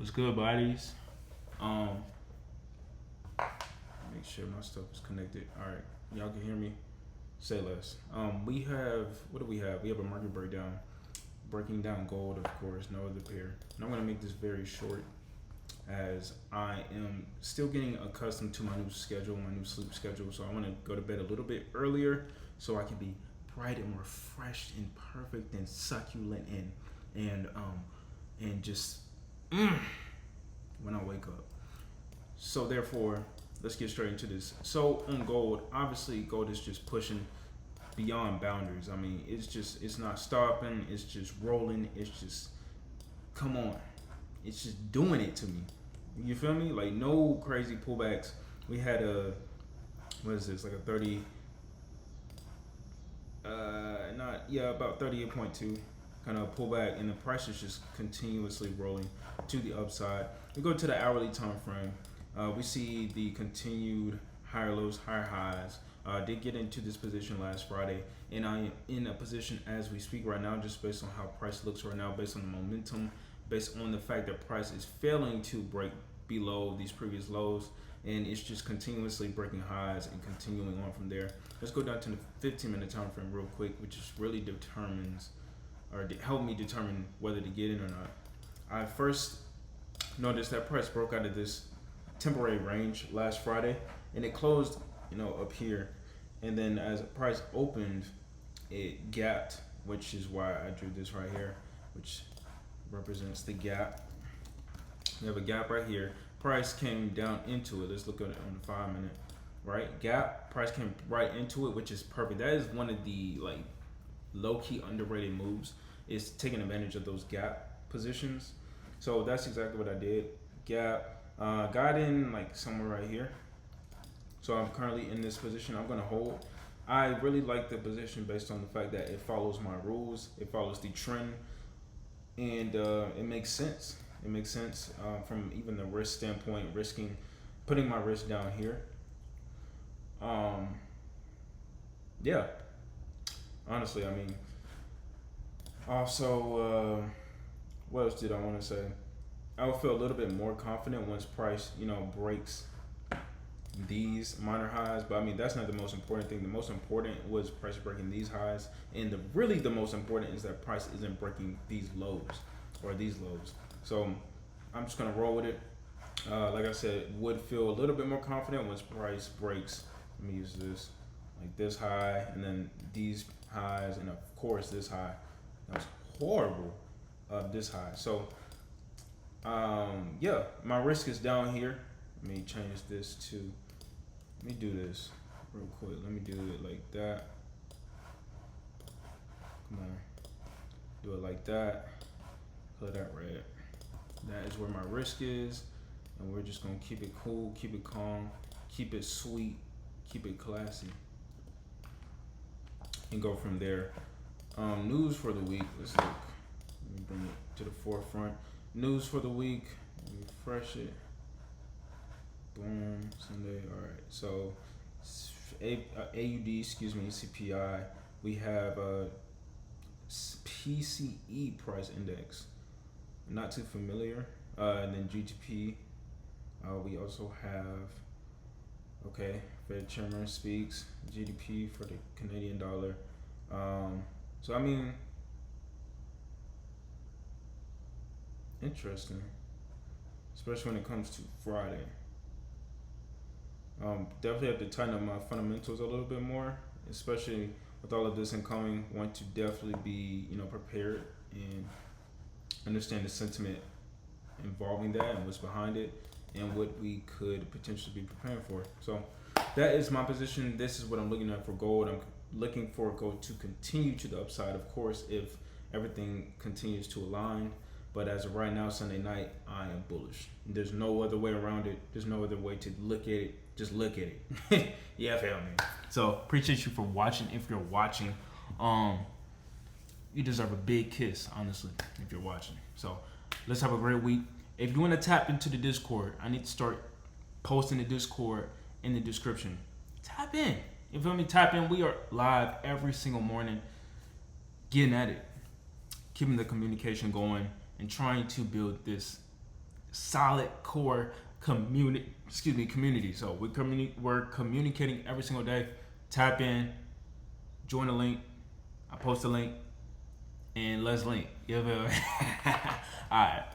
What's good, bodies? Um, Make sure my stuff is connected. All right, y'all can hear me. Say less. We have what do we have? We have a market breakdown, breaking down gold, of course, no other pair. And I'm gonna make this very short, as I am still getting accustomed to my new schedule, my new sleep schedule. So I want to go to bed a little bit earlier so I can be bright and refreshed and perfect and succulent and just when I wake up. So therefore, let's get straight into this. So on gold, obviously gold is just pushing beyond boundaries. I mean, it's not stopping. It's just rolling. It's just, come on. It's just doing it to me. You feel me? Like no crazy pullbacks. We had what is this? Like a 30, about 38.2 kind of pullback, and the price is just continuously rolling to the upside. We go to the hourly time frame. We see the continued higher lows, higher highs. Did get into this position last Friday, and I am in a position as we speak right now, just based on how price looks right now, based on the momentum, based on the fact that price is failing to break below these previous lows, and it's just continuously breaking highs and continuing on from there. Let's go down to the 15-minute time frame real quick, which is really determines or help me determine whether to get in or not. I first noticed that price broke out of this temporary range last Friday, and it closed, up here, and then as the price opened, it gapped, which is why I drew this right here, which represents the gap. We have a gap right here. Price came down into it. Let's look at it on the 5-minute. Right, gap. Price came right into it, which is perfect. That is one of the low-key underrated moves, is taking advantage of those gap positions. So that's exactly what I did. Gap. Got in somewhere right here. So I'm currently in this position. I'm going to hold. I really like the position based on the fact that it follows my rules. It follows the trend. And it makes sense. It makes sense from even the risk standpoint, putting my risk down here. Yeah. Honestly, I mean, also, what else did I want to say? I would feel a little bit more confident once price, breaks these minor highs. But I mean, that's not the most important thing. The most important was price breaking these highs, and the most important is that price isn't breaking these lows or these lows. So I'm just gonna roll with it. Like I said, would feel a little bit more confident once price breaks. Let me use this, like this high, and then these highs, and of course this high. That's horrible. This high. So yeah, my risk is down here. Let me change this to. Let me do this real quick. Let me do it like that. Come on, do it like that. Color that red. That is where my risk is, and we're just gonna keep it cool, keep it calm, keep it sweet, keep it classy, and go from there. News for the week. Let's look. Let me bring it to the forefront. News for the week. Let me refresh it. Boom. Sunday. All right. So AUD, CPI. We have a PCE price index. Not too familiar. And then GDP. We also have, Fed Chairman speaks, GDP for the Canadian dollar. So I mean, interesting, especially when it comes to Friday. Definitely have to tighten up my fundamentals a little bit more, especially with all of this incoming. Want to definitely be, prepared and understand the sentiment involving that and what's behind it and what we could potentially be preparing for. So that is my position. This is what I'm looking at for gold. I'm looking for gold to continue to the upside, of course, if everything continues to align. But as of right now, Sunday night, I am bullish. There's no other way around it. There's no other way to look at it. Just look at it. Yeah, feel me. So appreciate you for watching. If you're watching, you deserve a big kiss, honestly, if you're watching. So let's have a great week. If you want to tap into the Discord, I need to start posting the Discord in the description. Tap in. You feel me? Tap in. We are live every single morning, getting at it, keeping the communication going, and trying to build this solid core community. So we're communicating every single day. Tap in, join the link. I post a link, and let's link. You know? All right.